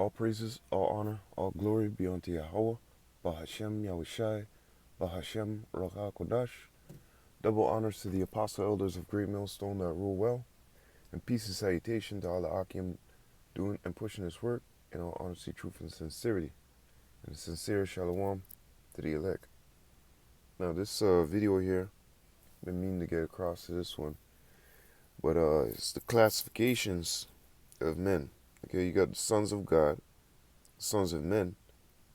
All praises, all honor, all glory be unto Yahweh, Bahashem Yahushai, Bahashem Ruach HaKodesh. Double honors to the apostle elders of Great Millstone that rule well, and peace and salutation to all the Akim doing and pushing this work in all honesty, truth, and sincerity. And sincere shalom to the elect. Now this video here, been meaning to get across to this one, but it's the classifications of men. Okay, you got the sons of God, the sons of men,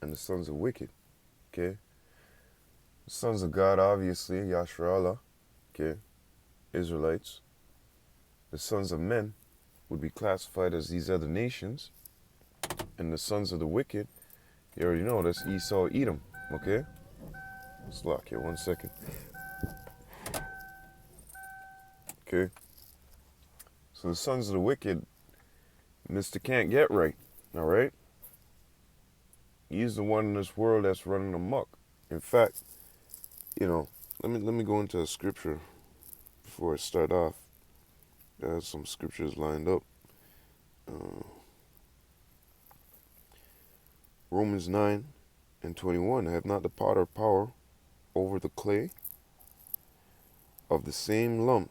and the sons of wicked. Okay, the sons of God, obviously, Yasharallah, okay, Israelites. The sons of men would be classified as these other nations, and the sons of the wicked, you already know, that's Esau, Edom. Okay, let's lock here 1 second. Okay, so the sons of the wicked, Mr. Can't Get Right, all right? He's the one in this world that's running amok. In fact, let me go into a scripture before I start off. I have some scriptures lined up. Romans 9:21. Have not the potter power over the clay of the same lump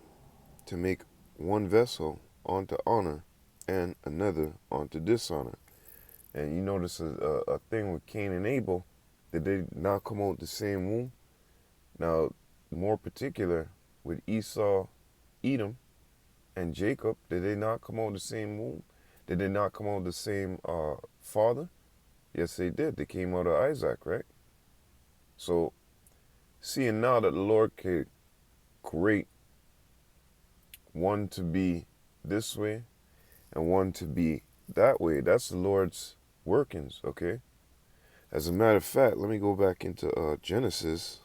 to make one vessel unto honor and another unto dishonor? And you notice a thing with Cain and Abel, that they not come out the same womb. Now, more particular with Esau, Edom, and Jacob, did they not come out the same womb? Did they not come out the same father? Yes, they did. They came out of Isaac, right? So, seeing now that the Lord could create one to be this way and one to be that way, that's the Lord's workings, okay? As a matter of fact, let me go back into Genesis.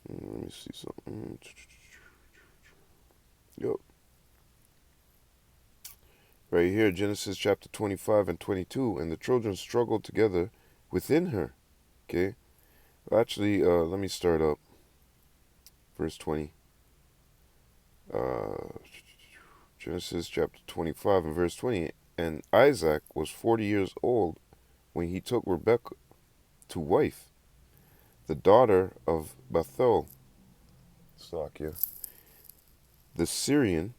Let me see something. Yep. Right here, Genesis chapter 25 and 22. And the children struggled together within her. Okay. Actually, let me start up. Verse 20. Genesis chapter 25 and verse 20. And Isaac was 40 years old when he took Rebekah to wife, the daughter of Bethuel, the Syrian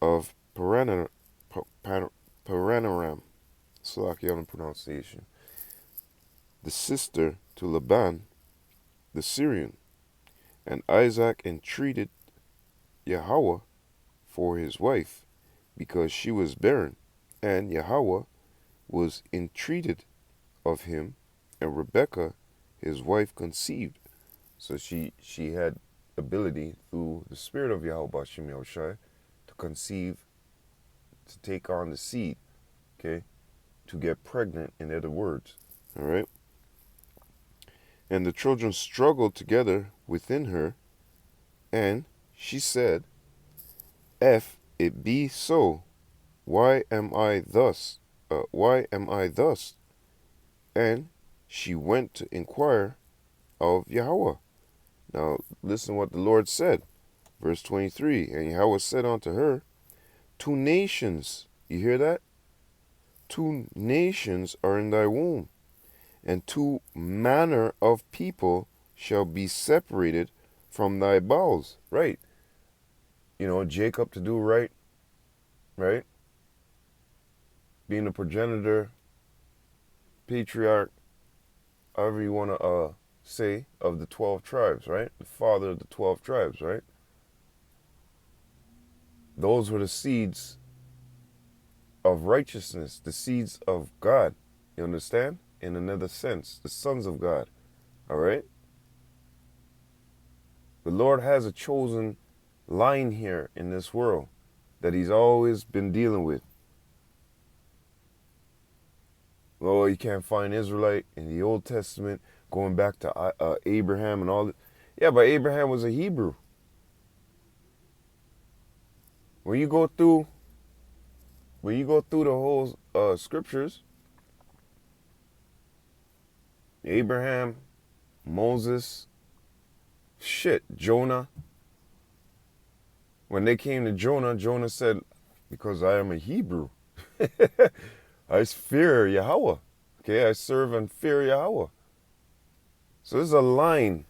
of Paranaram, on the pronunciation, the sister to Laban, the Syrian. And Isaac entreated Yahweh for his wife, because she was barren, and Yahweh was entreated of him, and Rebekah, his wife, conceived. So she had ability through the spirit of Yahweh Bashim Yahushai to conceive, to take on the seed, okay, to get pregnant, in other words, all right? And the children struggled together within her, and she said, if it be so, why am I thus? And she went to inquire of Yahweh. Now, listen what the Lord said. Verse 23, and Yahweh said unto her, 2 nations, you hear that? 2 nations are in thy womb, and 2 manner of people shall be separated from thy bowels. Right. Jacob to do right, right? Being a progenitor, patriarch, however you want to say, of the 12 tribes, right? The father of the 12 tribes, right? Those were the seeds of righteousness, the seeds of God. You understand? In another sense, the sons of God, all right? The Lord has a chosen line here in this world that he's always been dealing with. Oh, you can't find Israelite in the Old Testament going back to Abraham and all that. Yeah, but Abraham was a Hebrew. When you go through the whole scriptures, Abraham, Moses, Jonah, When they came to Jonah, Jonah said, because I am a Hebrew, I fear Yahweh. Okay, I serve and fear Yahweh. So this is a line.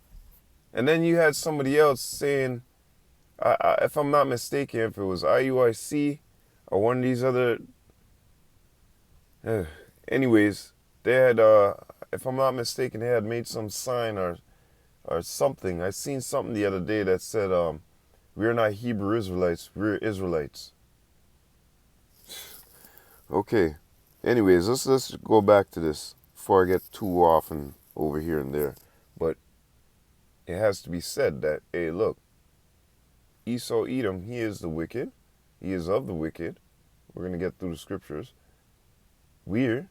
And then you had somebody else saying, if I'm not mistaken, if it was IUIC or one of these other, anyways, they had, if I'm not mistaken, they had made some sign or something. I seen something the other day that said, we're not Hebrew Israelites, we're Israelites. Okay. Anyways, let's go back to this before I get too off and over here and there. But it has to be said that, hey, look, Esau Edom, he is the wicked. He is of the wicked. We're going to get through the scriptures. We're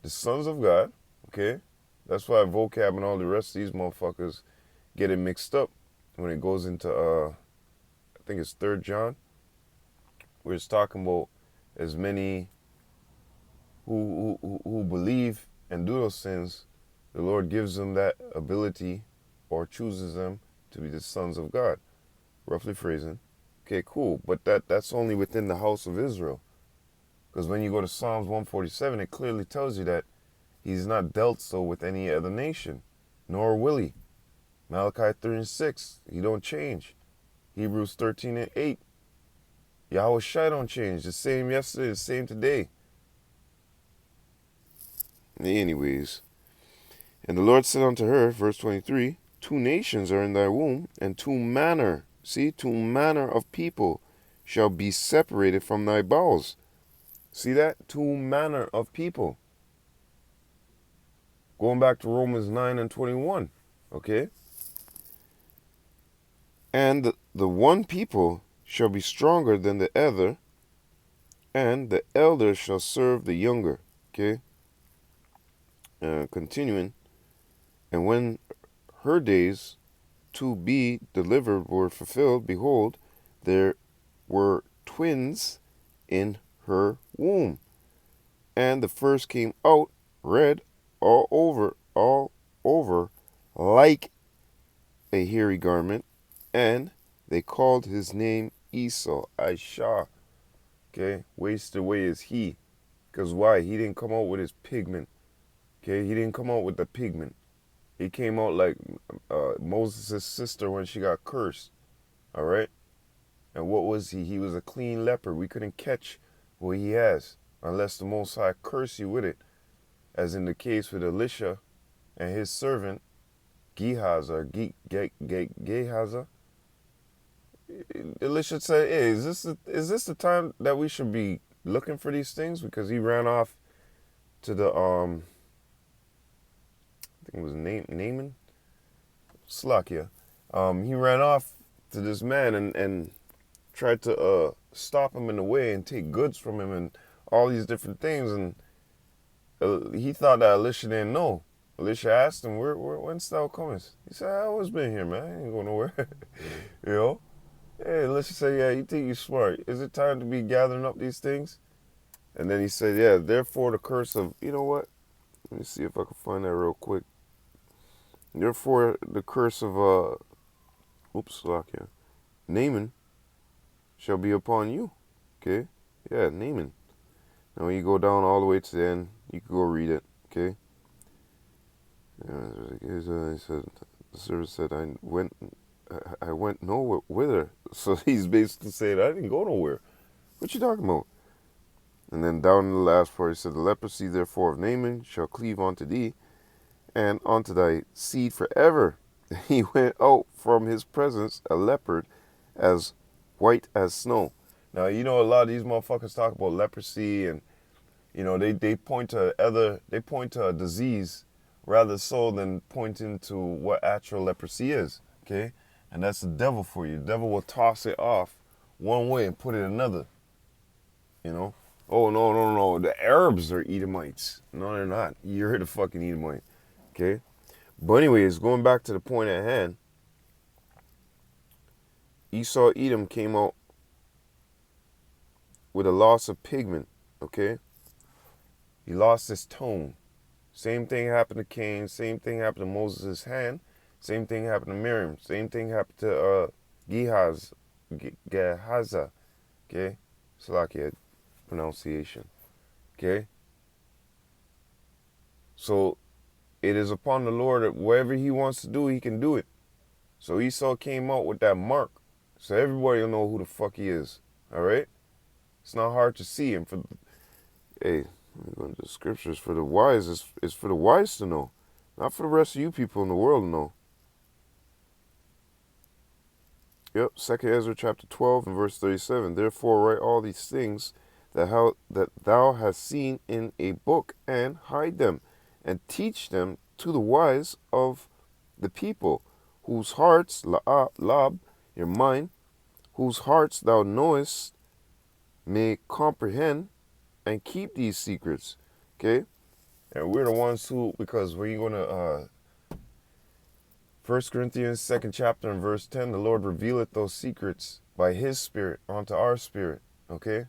the sons of God, okay? That's why vocab and all the rest of these motherfuckers get it mixed up when it goes into, I think it's 3 John, where it's talking about as many who believe and do those sins, the Lord gives them that ability or chooses them to be the sons of God. Roughly phrasing. Okay, cool. But that's only within the house of Israel. Because when you go to Psalms 147, it clearly tells you that he's not dealt so with any other nation, nor will he. Malachi 3 and 6, he don't change. Hebrews 13 and 8, Yahweh Shai don't change. The same yesterday, the same today. Anyways, and the Lord said unto her, verse 23, 2 nations are in thy womb, and 2 manner, see, 2 manner of people shall be separated from thy bowels. See that? 2 manner of people. Going back to Romans 9 and 21, okay? And the one people shall be stronger than the other, and the elder shall serve the younger, okay? Continuing, and when her days to be delivered were fulfilled, behold, there were twins in her womb. And the first came out red all over, like a hairy garment, and they called his name Esau, Aisha. Okay, wasted away is he. Because why? He didn't come out with his pigment. Okay, he didn't come out with the pigment. He came out like Moses' sister when she got cursed. All right? And what was he? He was a clean leper. We couldn't catch what he has unless the Most High curse you with it, as in the case with Elisha and his servant Gehazi. Gehazi. Elisha said, "Hey, is this the time that we should be looking for these things?" Because he ran off to the I think it was Naaman, Slakia. He ran off to this man and tried to stop him in the way and take goods from him and all these different things. And he thought that Elisha didn't know. Elisha asked him, when's thou comest? He said, I always been here, man. I ain't going nowhere. You know? Hey, Elisha said, yeah, you think you're smart. Is it time to be gathering up these things? And then he said, yeah, therefore the curse of, you know what? Let me see if I can find that real quick. Therefore the curse of, Naaman shall be upon you. Okay? Yeah, Naaman. Now when you go down all the way to the end, you can go read it. Okay? He said, the servant said, I went nowhere whither. So he's basically saying, I didn't go nowhere. What you talking about? And then down in the last part, he said, the leprosy therefore of Naaman shall cleave unto thee, and unto thy seed forever. He went out from his presence a leopard, as white as snow. Now, you know, a lot of these motherfuckers talk about leprosy, and, you know, they point to a disease rather so than pointing to what actual leprosy is, okay? And that's the devil for you. The devil will toss it off one way and put it another, you know? Oh, no, the Arabs are Edomites. No, they're not. You're the fucking Edomite, okay? But anyways, going back to the point at hand, Esau Edom came out with a loss of pigment, okay? He lost his tone. Same thing happened to Cain. Same thing happened to Moses' hand. Same thing happened to Miriam. Same thing happened to Gehazi. Gehazi. Okay? Salachi pronunciation. Okay? So it is upon the Lord that whatever he wants to do, he can do it. So Esau came out with that mark. So everybody will know who the fuck he is. Alright? It's not hard to see. And hey, I'm going to the scriptures. For the wise, it's for the wise to know. Not for the rest of you people in the world to know. Yep, 2 Ezra chapter 12 and verse 37. Therefore write all these things that thou hast seen in a book, and hide them, and teach them to the wise of the people, whose hearts, lab, your mind, whose hearts thou knowest, may comprehend and keep these secrets. Okay? And we're the ones who, because we're going to 1 Corinthians 2nd chapter and verse 10, the Lord revealeth those secrets by his spirit unto our spirit. Okay?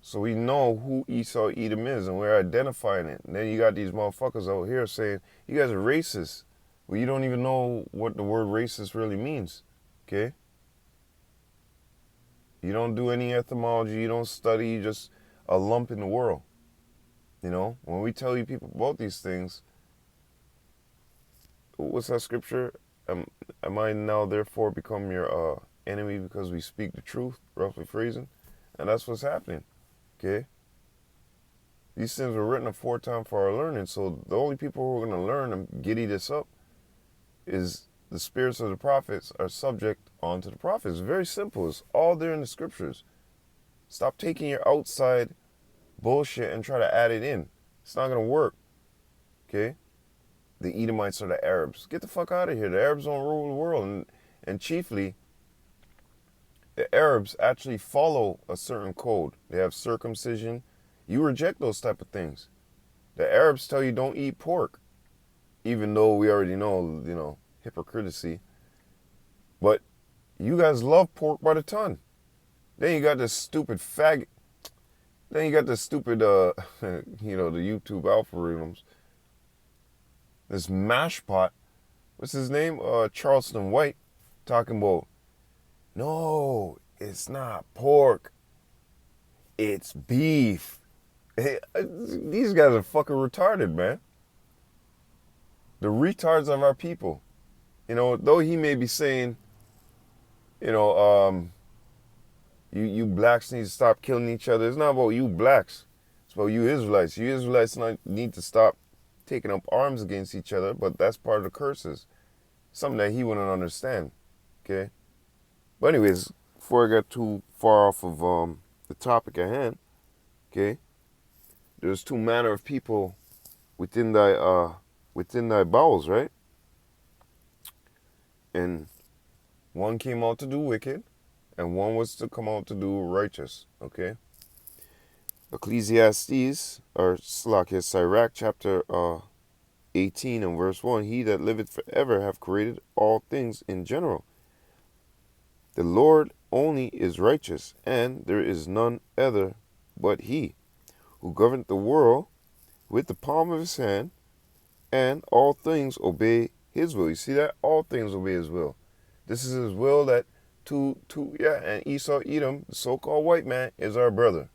So we know who Esau Edom is, and we're identifying it. And then you got these motherfuckers out here saying, you guys are racist. Well, you don't even know what the word racist really means. Okay? You don't do any etymology, you don't study, you just a lump in the world. You know, when we tell you people about these things, what's that scripture? Am I now therefore become your enemy because we speak the truth, roughly phrasing? And that's what's happening. Okay? These things were written aforetime for our learning, so the only people who are going to learn and giddy this up is the spirits of the prophets are subject onto the prophets. It's very simple. It's all there in the scriptures. Stop taking your outside bullshit and try to add it in. It's not going to work. Okay? The Edomites are the Arabs. Get the fuck out of here. The Arabs don't rule the world. And chiefly, the Arabs actually follow a certain code. They have circumcision. You reject those type of things. The Arabs tell you don't eat pork. Even though we already know, you know, hypocrisy. But you guys love pork by the ton. Then you got this stupid faggot. Then you got this stupid, you know, the YouTube algorithms. This mash pot. What's his name? Charleston White. Talking about, no, it's not pork. It's beef. Hey, these guys are fucking retarded, man. The retards of our people. You know, though he may be saying, you know, you blacks need to stop killing each other. It's not about you blacks. It's about you Israelites. You Israelites need to stop taking up arms against each other, but that's part of the curses. Something that he wouldn't understand. Okay? But anyways, before I get too far off of the topic at hand, okay, there's two manner of people within thy bowels, right? And one came out to do wicked, and one was to come out to do righteous, okay? Ecclesiastes, or Sirach, chapter 18 and verse 1, he that liveth forever hath created all things in general. The Lord only is righteous, and there is none other but he, who governeth the world with the palm of his hand, and all things obey his will. You see that? All things obey his will. This is his will that and Esau Edom, the so-called white man, is our brother.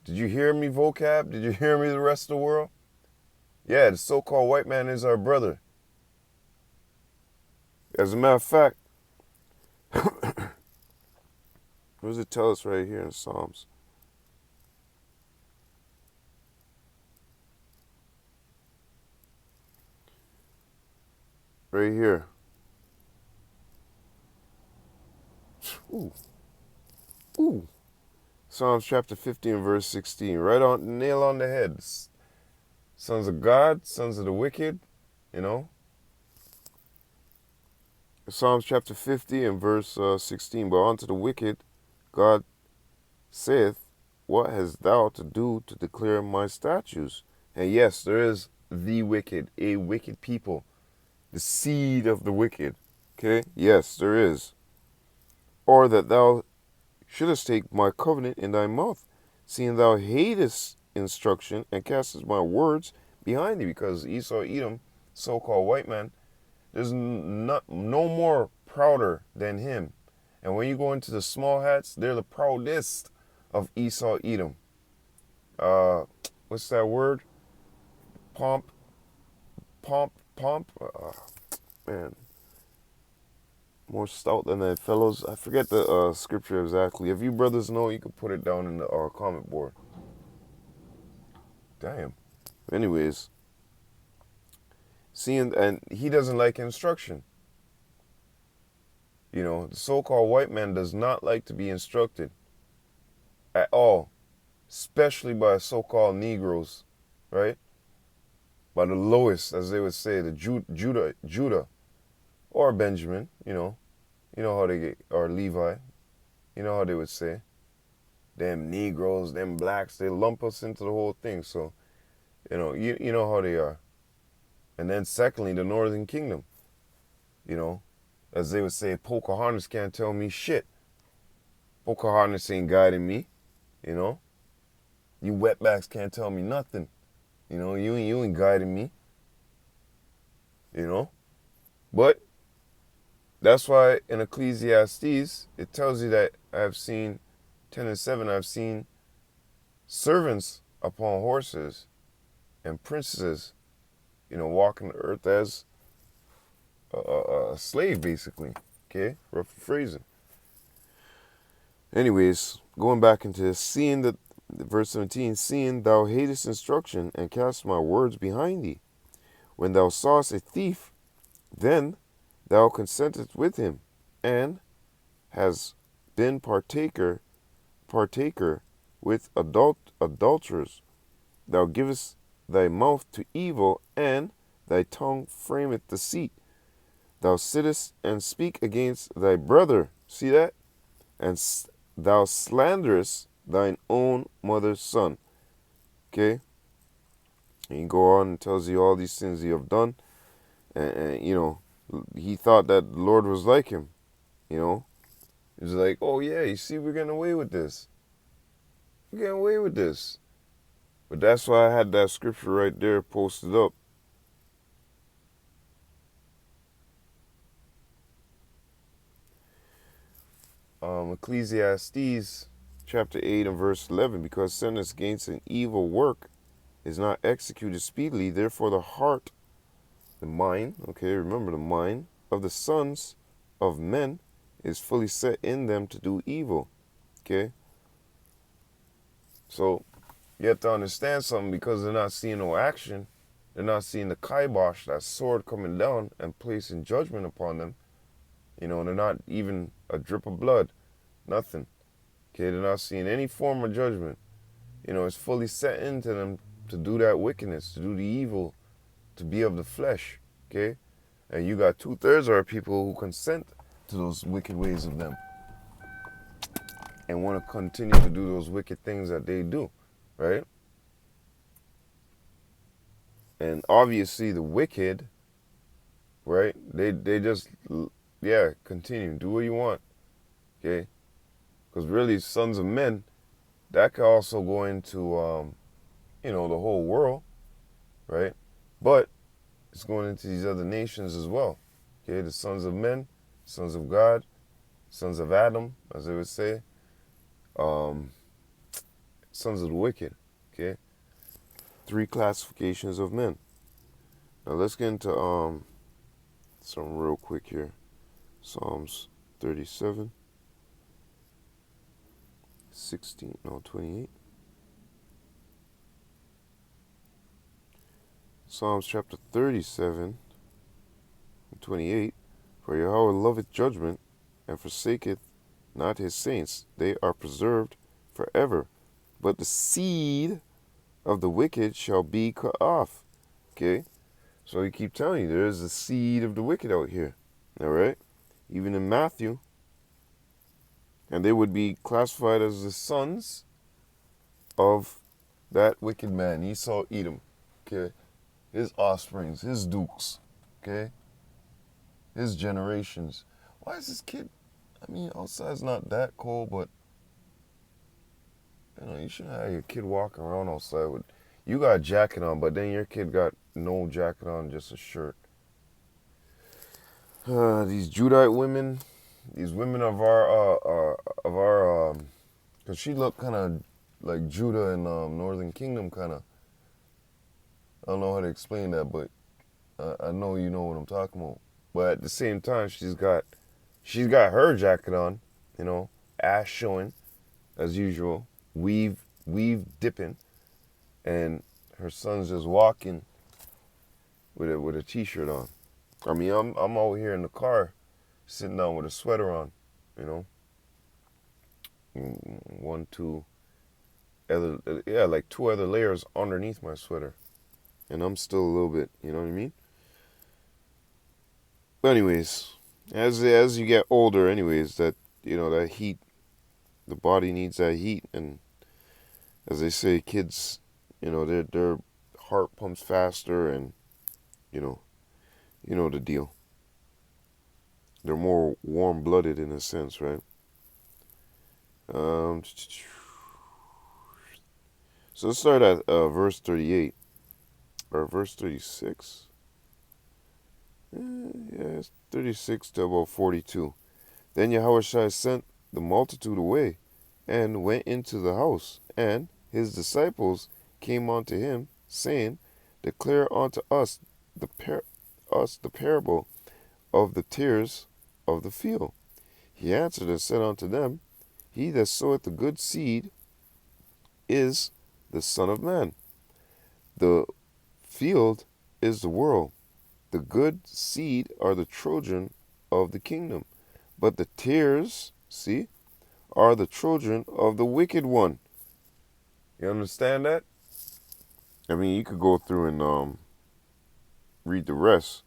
Did you hear me, vocab? Did you hear me, the rest of the world? Yeah, the so-called white man is our brother. As a matter of fact, what does it tell us right here in Psalms? Right here. Ooh. Ooh. Psalms chapter 15, verse 16. Right on, nail on the head. Sons of God, sons of the wicked, you know. Psalms chapter 50 and verse 16. But unto the wicked, God saith, what hast thou to do to declare my statutes? And yes, there is the wicked, a wicked people. The seed of the wicked. Okay? Yes, there is. Or that thou shouldest take my covenant in thy mouth, seeing thou hatest instruction and castest my words behind thee. Because Esau Edom, so-called white man, There's no more prouder than him. And when you go into the small hats, they're the proudest of Esau, Edom. What's that word? Pomp, pomp. Man, more stout than their fellows. I forget the scripture exactly. If you brothers know, you can put it down in the comment board. Damn. Anyways, seeing, and he doesn't like instruction. You know, the so-called white man does not like to be instructed at all, especially by so-called Negroes, right? By the lowest, as they would say, the Judah, or Benjamin, you know how they get, or Levi, you know how they would say, them Negroes, them blacks, they lump us into the whole thing. So, you know how they are. And then secondly, the Northern Kingdom, you know, as they would say, Pocahontas can't tell me shit. Pocahontas ain't guiding me, you know. You wetbacks can't tell me nothing. You know, you ain't guiding me. You know? But that's why in Ecclesiastes, it tells you that I've seen, 10 and 7, I've seen servants upon horses and princesses, you know, walking the earth as a slave, basically. Okay? Rough phrasing. Anyways, going back into this, seeing that, verse 17, seeing thou hatest instruction and cast my words behind thee. When thou sawest a thief, then thou consentest with him, and has been partaker with adulterers. Thou givest thy mouth to evil, and thy tongue frameth deceit. Thou sittest and speak against thy brother. See that? And thou slanderest thine own mother's son. Okay? And you go on and tells you all these things you have done. And you know, he thought that the Lord was like him. You know? He was like, oh yeah, you see, we're getting away with this. We're getting away with this. But that's why I had that scripture right there posted up. Ecclesiastes chapter 8 and verse 11, because sentence against an evil work is not executed speedily, therefore the heart, the mind, okay, remember the mind of the sons of men is fully set in them to do evil, okay? So you have to understand something, because they're not seeing no action. They're not seeing the kibosh, that sword coming down and placing judgment upon them. You know, they're not even a drip of blood, nothing. Okay, they're not seeing any form of judgment. You know, it's fully set into them to do that wickedness, to do the evil, to be of the flesh. Okay? And you got 2/3 of our people who consent to those wicked ways of them and want to continue to do those wicked things that they do, right? And obviously the wicked, right, they just, yeah, continue, do what you want, okay? Because really, sons of men, that could also go into, you know, the whole world, right? But it's going into these other nations as well, okay? The sons of men, sons of God, sons of Adam, as they would say, sons of the wicked, okay? 3 classifications of men. Now let's get into something real quick here. Psalms 37, 28. Psalms chapter 37, 28. For Yahweh loveth judgment, and forsaketh not his saints. They are preserved forever. But the seed of the wicked shall be cut off. Okay? So he keep telling you, there is a seed of the wicked out here. All right? Even in Matthew. And they would be classified as the sons of that wicked man, Esau, Edom. Okay? His offsprings, his dukes. Okay? His generations. Why is this kid, I mean, outside's not that cold, but, you know, you shouldn't have your kid walking around outside with, you got a jacket on, but then your kid got no jacket on, just a shirt. These Judite women, these women of our, cause she looked kind of like Judah and Northern Kingdom kind of. I don't know how to explain that, but I know you know what I'm talking about. But at the same time, she's got her jacket on, ass showing as usual, weave dipping, and her son's just walking with a t-shirt on. I mean, I'm out here in the car, sitting down with a sweater on, you know. One, two, other, yeah, like two other layers underneath my sweater, and I'm still a little bit, you know what I mean. But anyways, as you get older, anyways, that heat, the body needs that heat, and as they say, kids, their heart pumps faster, and you know, the deal. They're more warm-blooded in a sense, right? So let's start at verse 38 or verse 36. Yeah, it's 36 to about 42. Then Yahushua sent the multitude away and went into the house, and his disciples came unto him, saying, Declare unto us the parable of the tares of the field. He answered and said unto them, He that soweth the good seed is the Son of Man. The field is the world. The good seed are the children of the kingdom. But the tares, see, are the children of the wicked one. You understand that? I mean, you could go through and read the rest,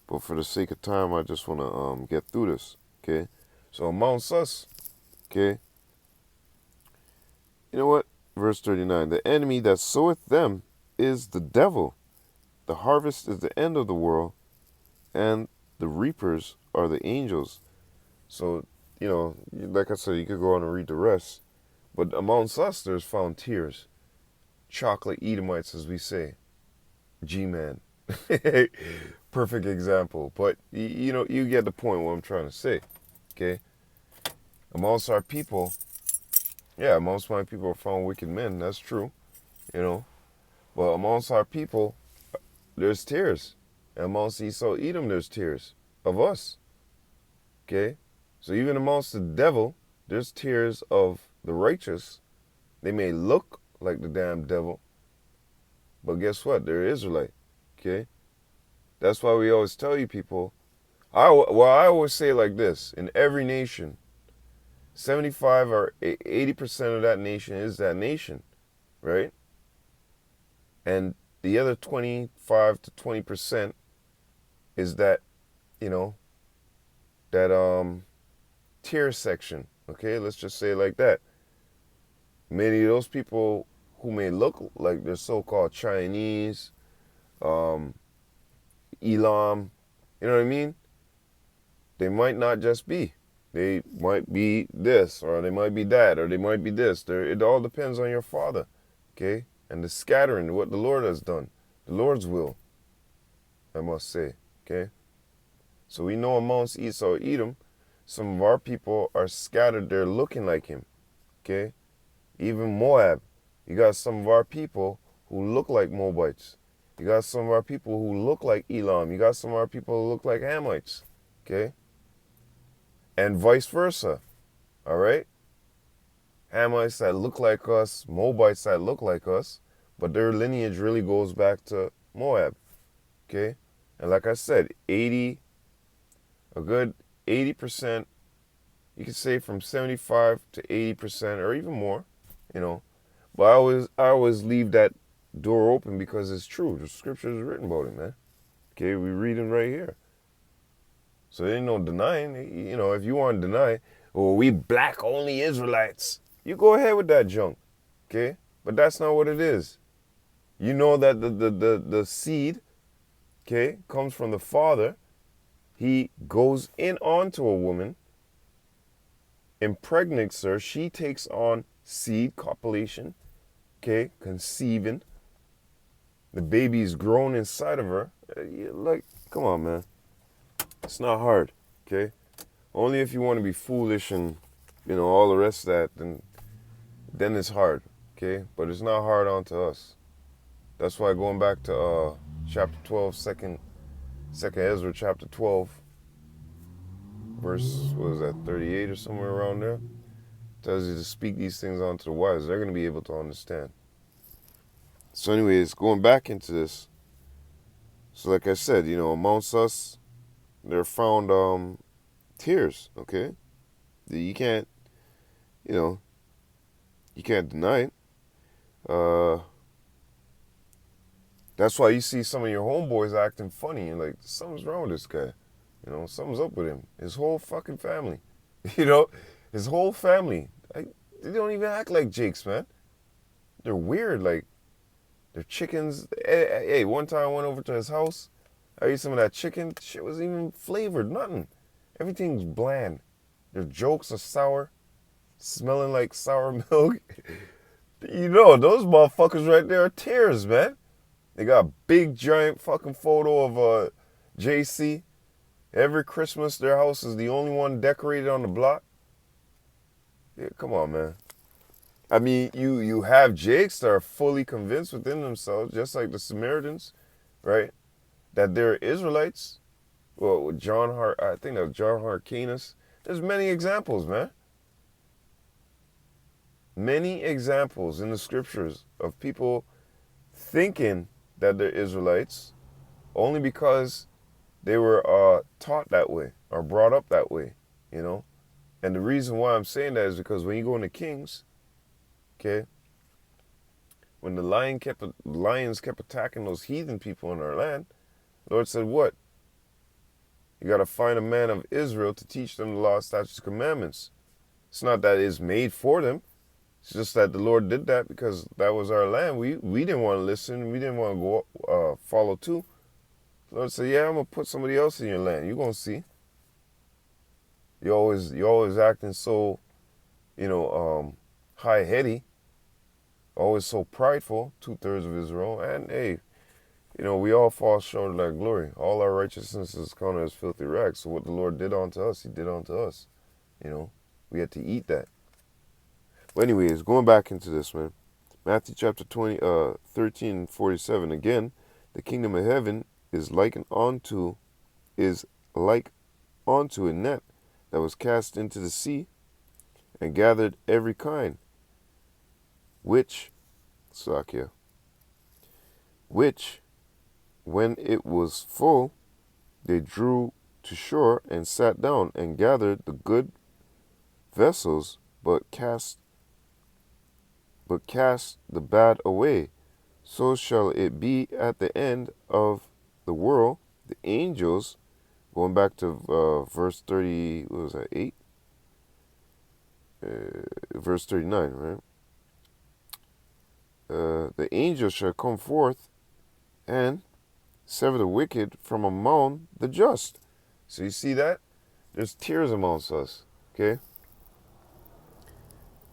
but for the sake of time, I just want to get through this, okay? So amongst us, okay, you know what? Verse 39, the enemy that soweth them is the devil. The harvest is the end of the world, and the reapers are the angels. So, like I said, you could go on and read the rest. But amongst us, there's found tears. Chocolate Edomites, as we say. G-Man. Perfect example. But, you get the point what I'm trying to say. Okay? Amongst our people, yeah, amongst my people are found wicked men. That's true. But amongst our people, there's tears. And amongst Esau, Edom, there's tears of us. Okay? So even amongst the devil, there's tears of the righteous. They may look like the damn devil, but guess what? They're Israelite. Okay? That's why we always tell you people, I always say it like this, in every nation, 75 or 80% of that nation is that nation, right? And the other 25 to 20% is that, that tier section, okay? Let's just say it like that. Many of those people who may look like they're so-called Chinese, Elam, you know what I mean? They might not just be. They might be this, or they might be that, or they might be this. It all depends on your father, okay? And the scattering, what the Lord has done. The Lord's will, I must say, okay? So we know amongst Esau, Edom, some of our people are scattered there looking like him, okay? Even Moab, you got some of our people who look like Moabites. You got some of our people who look like Elam. You got some of our people who look like Hamites, okay? And vice versa, all right? Hamites that look like us, Moabites that look like us, but their lineage really goes back to Moab, okay? And like I said, a good 80%, you could say from 75 to 80% or even more, But I always leave that door open because it's true. The scripture is written about it, man. Okay, we reading right here. So there ain't no denying. If you want to deny, we black only Israelites, you go ahead with that junk. Okay? But that's not what it is. You know that the seed, okay, comes from the father. He goes in onto a woman, impregnates her. She takes on seed, copulation, okay, conceiving. The baby is grown inside of her. Like, come on, man. It's not hard, okay? Only if you want to be foolish and, all the rest of that, then it's hard, okay? But it's not hard onto us. That's why going back to chapter 12, second Ezra chapter 12, verse, what is that, 38 or somewhere around there? Tells you to speak these things unto the wise. They're going to be able to understand. So anyways, going back into this. So like I said, amongst us, there are found tears, okay? You can't, you know, you can't deny it. That's why you see some of your homeboys acting funny and like, something's wrong with this guy. Something's up with him. His whole fucking family. His whole family. They don't even act like Jakes, man. They're weird. Like, they're chickens. Hey, one time I went over to his house. I ate some of that chicken. Shit wasn't even flavored. Nothing. Everything's bland. Their jokes are sour. Smelling like sour milk. Those motherfuckers right there are tears, man. They got a big, giant fucking photo of JC. Every Christmas, their house is the only one decorated on the block. Yeah, come on, man. I mean, you have Jakes that are fully convinced within themselves, just like the Samaritans, right? That they're Israelites. Well, with I think that was John Hyrcanus. There's many examples, man. Many examples in the scriptures of people thinking that they're Israelites only because they were taught that way or brought up that way, And the reason why I'm saying that is because when you go into Kings, okay, when the lions kept attacking those heathen people in our land, the Lord said, what? You got to find a man of Israel to teach them the law, statutes, commandments. It's not that it's made for them. It's just that the Lord did that because that was our land. We didn't want to listen. We didn't want to go follow too. The Lord said, yeah, I'm going to put somebody else in your land. You're going to see. You're always acting so, high-heady, always so prideful, 2/3 of Israel. And, hey, we all fall short of that glory. All our righteousness is counted as filthy rags. So what the Lord did unto us, he did unto us. We had to eat that. But anyways, going back into this, man. Matthew chapter 13:47. Again, the kingdom of heaven is like unto a net that was cast into the sea and gathered every kind, which, when it was full, they drew to shore and sat down and gathered the good vessels, but cast the bad away. So shall it be at the end of the world. The angels, going back to verse 30, what was that, 8? Verse 39, right? The angels shall come forth and sever the wicked from among the just. So you see that? There's tears amongst us, okay?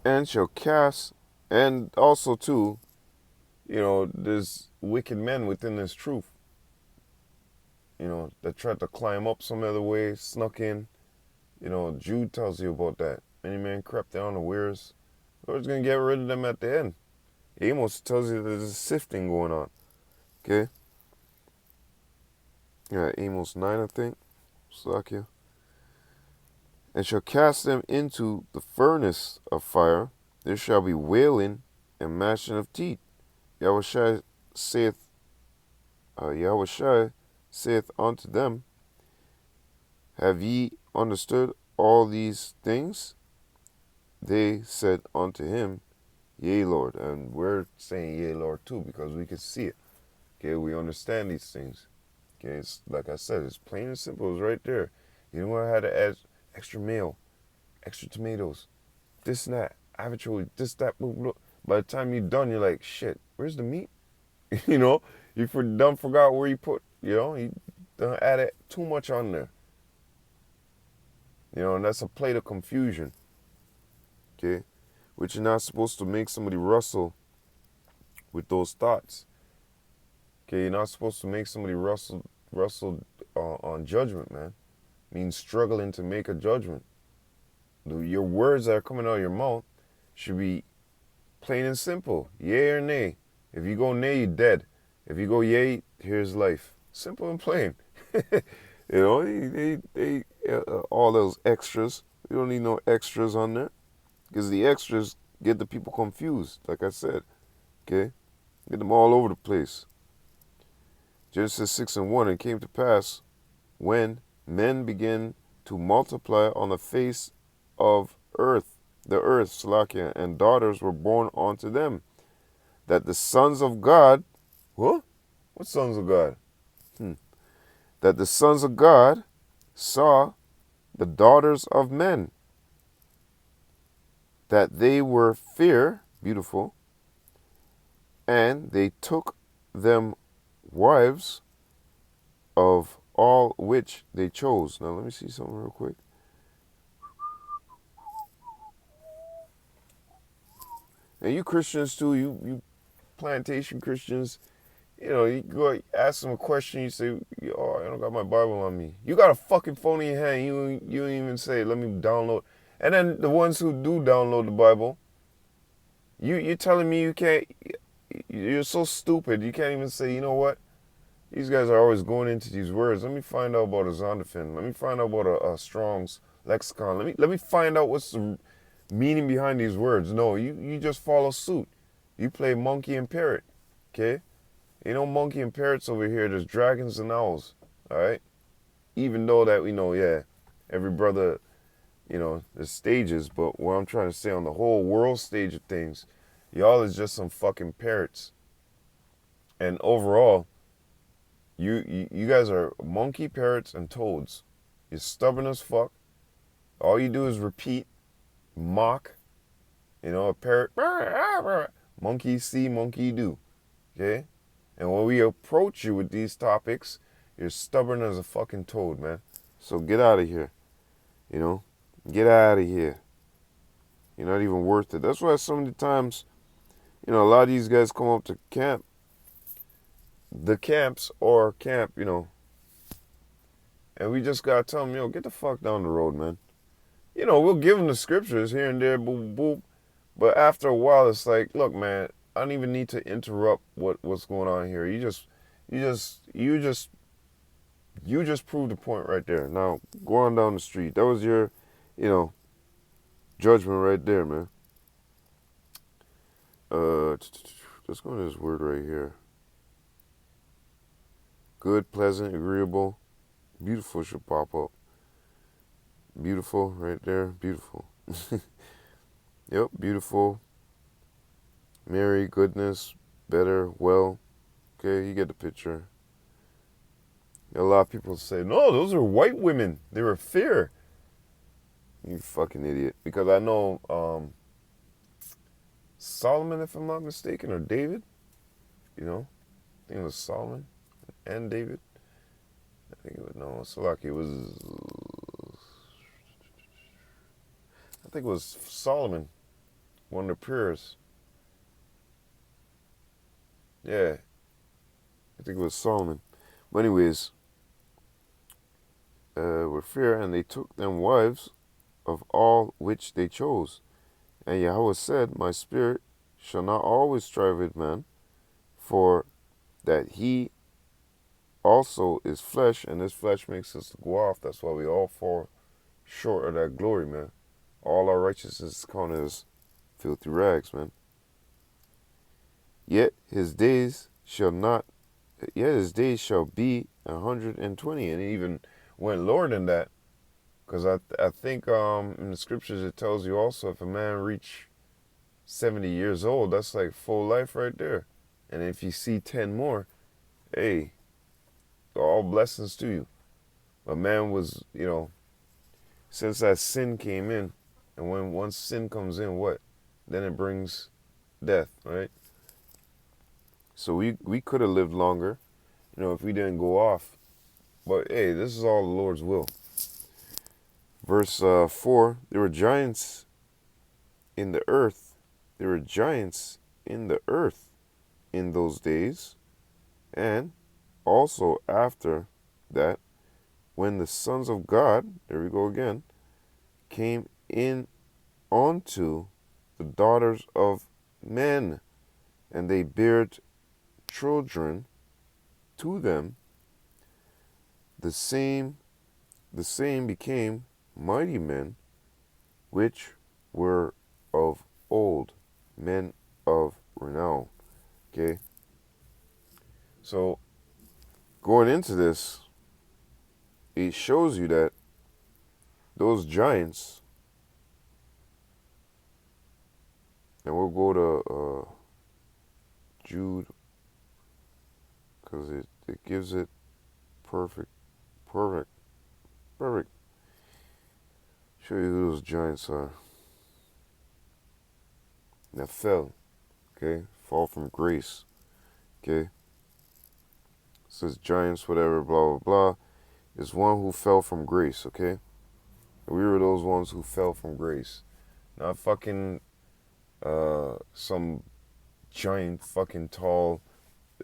And shall cast, and also too, there's wicked men within this truth, that tried to climb up some other way, snuck in. Jude tells you about that. Many men crept down unawares. The Lord's going to get rid of them at the end. Amos tells you there's a sifting going on, okay? Yeah, Amos 9, I think. Salachi. And shall cast them into the furnace of fire. There shall be wailing and gnashing of teeth. Yahushua saith unto them, have ye understood all these things? They said unto him, yea, Lord. And we're saying yea, Lord, too, because we can see it. Okay, we understand these things. Okay, it's like I said, it's plain and simple. It's right there. You don't have to add extra mayo, extra tomatoes, this and that, arbitrary, this, that, blah, blah. By the time you're done, you're like, shit, where's the meat? You done forgot where you put, you done added too much on there. And that's a plate of confusion. Okay? Which you're not supposed to make somebody wrestle with those thoughts. Okay, you're not supposed to make somebody wrestle on judgment, man. means struggling to make a judgment. Your words that are coming out of your mouth should be plain and simple. Yay or nay. If you go nay, you're dead. If you go yay, here's life. Simple and plain. All those extras. You don't need no extras on there. Because the extras get the people confused, like I said. Okay? Get them all over the place. Genesis 6:1, it came to pass when men began to multiply on the face of the earth, salachi, and daughters were born unto them, that the sons of God, what? What sons of God? That the sons of God saw the daughters of men, that they were fair, beautiful, and they took them wives of all which they chose. Now let me see something real quick. And you Christians too, you plantation Christians, you go ask them a question, you say, oh, I don't got my Bible on me. You got a fucking phone in your hand, you don't even say, let me download. And then the ones who do download the Bible, you're telling me you can't, you're so stupid, you can't even say, you know what? These guys are always going into these words. Let me find out about a Zondervan. Let me find out about a Strong's lexicon. Let me find out what's the meaning behind these words. No, you just follow suit. You play monkey and parrot, okay? Ain't no monkey and parrots over here. There's dragons and owls, all right? Even though that we know, yeah, every brother, there's stages. But what I'm trying to say on the whole world stage of things, y'all is just some fucking parrots. And overall, you guys are monkey, parrots, and toads. You're stubborn as fuck. All you do is repeat, mock. A parrot, monkey see, monkey do. Okay? And when we approach you with these topics, you're stubborn as a fucking toad, man. So get out of here. Get out of here. You're not even worth it. That's why so many times, a lot of these guys come up to camp. The camps or camp, and we just gotta tell them, get the fuck down the road, man. We'll give them the scriptures here and there, boop, boop. But after a while, it's like, look, man, I don't even need to interrupt what's going on here. You just proved the point right there. Now, go on down the street. That was your, judgment right there, man. Let's go to this word right here. Good, pleasant, agreeable, beautiful should pop up. Beautiful right there, beautiful. Yep, beautiful, merry, goodness, better, well. Okay, you get the picture. A lot of people say, no, those are white women. They were fair. You fucking idiot. Because I know Solomon, if I'm not mistaken, or David, I think it was Solomon and David. I think it was, no, salachi, it was, I think it was Solomon, one of the prayers. Yeah, I think it was Solomon. But anyways, were fair, and they took them wives of all which they chose. And Yahweh said, my spirit shall not always strive with man, for that he also is flesh, and this flesh makes us go off. That's why we all fall short of that glory, man. All our righteousness counted as filthy rags, man. Yet his days shall be 120, and it even went lower than that, because I think in the scriptures it tells you also, if a man reach 70 years old, that's like full life right there. And if you see 10 more, hey, all blessings to you. But man was, since that sin came in, and when once sin comes in, what? Then it brings death, right? So we could have lived longer, if we didn't go off. But hey, this is all the Lord's will. Verse 4, there were giants in the earth. There were giants in the earth in those days, and also after that, when the sons of God, there we go again, came in unto the daughters of men, and they bare children to them, the same became mighty men, which were of old, men of renown. Okay? So, going into this, it shows you that those giants, and we'll go to Jude, because it gives it perfect. Show you who those giants are. That fell, okay? Fall from grace, okay? It says giants, whatever, blah, blah, blah, is one who fell from grace, okay? We were those ones who fell from grace. Not fucking some giant fucking tall,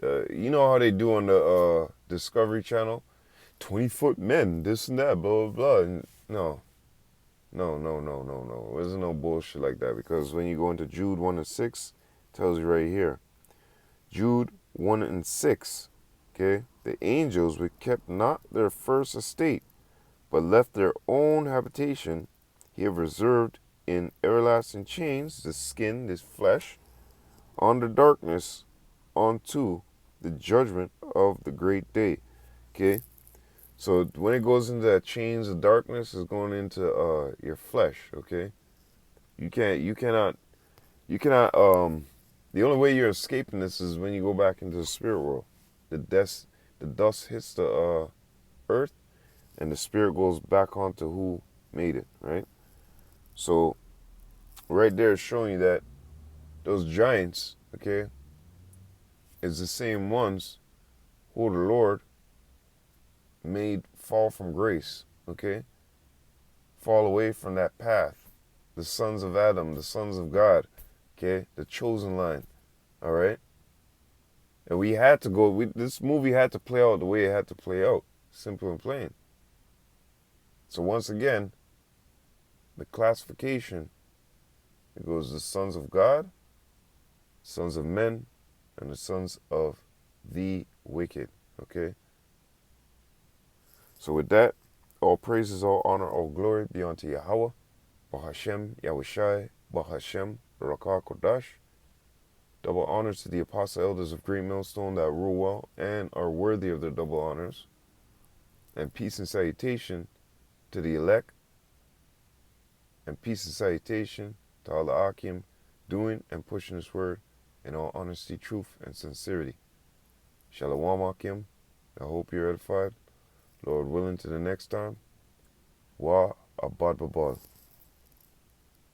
you know how they do on the Discovery Channel? 20-foot men, this and that, blah, blah, blah. And no. There's no bullshit like that, because when you go into Jude 1 and 6, it tells you right here. Jude 1 and 6, okay? The angels which kept not their first estate, but left their own habitation, he have reserved in everlasting chains, the skin, this flesh, under darkness, unto the judgment of the great day. Okay? So when it goes into that chains of darkness, it's going into your flesh, okay? You cannot the only way you're escaping this is when you go back into the spirit world. The dust hits the earth, and the spirit goes back onto who made it, right? So right there is showing you that those giants, okay, is the same ones who the Lord made fall from grace, okay? Fall away from that path. The sons of Adam, the sons of God, okay? The chosen line, all right? And we had to go, this movie had to play out the way it had to play out, simple and plain. So once again, the classification, it goes the sons of God, sons of men, and the sons of the wicked, okay? So with that, all praises, all honor, all glory be unto Yahweh, Bahashem, Yahushai, Bahashem, Rakah Kodash. Double honors to the apostle elders of Great Millstone that rule well and are worthy of their double honors. And peace and salutation to the elect. And peace and salutation to all the Akim doing and pushing this word in all honesty, truth, and sincerity. Shalom Akim. I hope you're edified. Lord willing, to the next time. Wa abad babal.